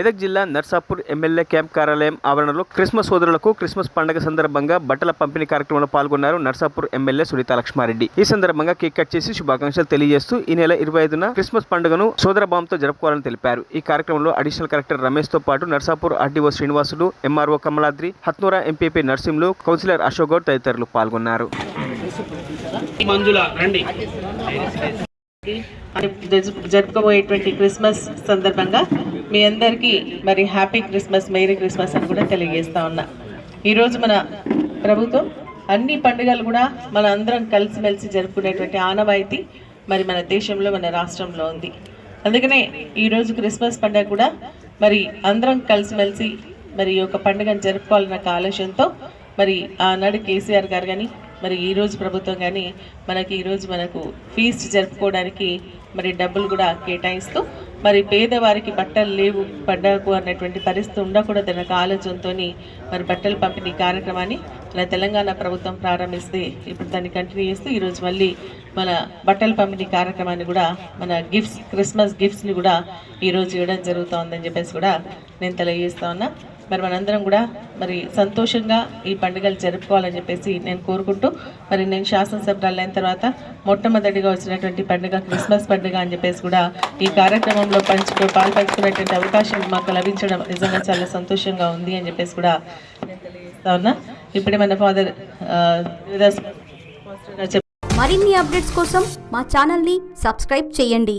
మెదక్ జిల్లా Narsapur MLA camp కార్యాలయం ఆవరణలో క్రిస్మస్ సోదరులకు క్రిస్మస్ పండుగ సందర్భంగా బట్టల పంపిణీ కార్యక్రమంలో పాల్గొన్నారు నర్సాపూర్ ఎమ్మెల్యే సునీతా లక్ష్మారెడ్డి. ఈ సందర్భంగా కేక్ కట్ చేసి శుభాకాంక్షలు తెలియజేస్తూ ఈ నెల 25న క్రిస్మస్ పండుగను సోదరభావంతో జరుపుకోవాలని తెలిపారు. ఈ కార్యక్రమంలో అడిషనల్ కలెక్టర్ రమేష్ తో పాటు Narsapur RDO Srinivasulu, MRO Kamaladri, Hatnura MPP Narsimhulu, councillor Ashok Goud తదితరులు పాల్గొన్నారు. జరుపుకోబోయేటువంటి క్రిస్మస్ సందర్భంగా మీ అందరికీ మరి హ్యాపీ క్రిస్మస్, మేరీ క్రిస్మస్ అని కూడా తెలియజేస్తా ఉన్నా. ఈరోజు మన ప్రభుత్వం అన్ని పండుగలు కూడా మన అందరం కలిసిమెలిసి జరుపుకునేటువంటి ఆనవాయితీ మరి మన దేశంలో, మన రాష్ట్రంలో ఉంది. అందుకనే ఈరోజు క్రిస్మస్ పండుగ కూడా మరి అందరం కలిసిమెలిసి మరి ఒక పండుగను జరుపుకోవాలన్న ఆలోచనతో మరి ఆనాడు కేసీఆర్ గారు కానీ మరి ఈరోజు ప్రభుత్వం కానీ మనకు ఫీస్ట్ జరుపుకోవడానికి మరి డబ్బులు కూడా కేటాయిస్తూ మరి పేదవారికి బట్టలు లేవు పండగకు అన్నటువంటి పరిస్థితి ఉండకూడదు అన్న ఆలోచనతో మరి బట్టల పంపిణీ కార్యక్రమాన్ని మన తెలంగాణ ప్రభుత్వం ప్రారంభిస్తే ఇప్పుడు దాన్ని కంటిన్యూ చేస్తూ ఈరోజు మళ్ళీ మన బట్టల పంపిణీ కార్యక్రమాన్ని కూడా మన క్రిస్మస్ గిఫ్ట్స్ని కూడా ఈరోజు ఇవ్వడం జరుగుతుందని చెప్పేసి కూడా నేను తెలియజేస్తా ఉన్నా. మరి మనందరం కూడా మరి సంతోషంగా ఈ పండుగలు జరుపుకోవాలని చెప్పేసి నేను కోరుకుంటూ మరి నేను శాసనసభ్యురాలు అయిన తర్వాత మొట్టమొదటిగా వచ్చినటువంటి పండుగ క్రిస్మస్ పండుగ అని చెప్పేసి కూడా ఈ కార్యక్రమంలో పాల్పంచుకునేటువంటి అవకాశం మాకు లభించడం నిజంగా చాలా సంతోషంగా ఉంది అని చెప్పేసి కూడా నేను తెలియజేస్తా ఉన్నా. ఇప్పుడే మన ఫాదర్ మరిన్ని అప్డేట్స్ కోసం మా ఛానల్ని సబ్స్క్రైబ్ చేయండి.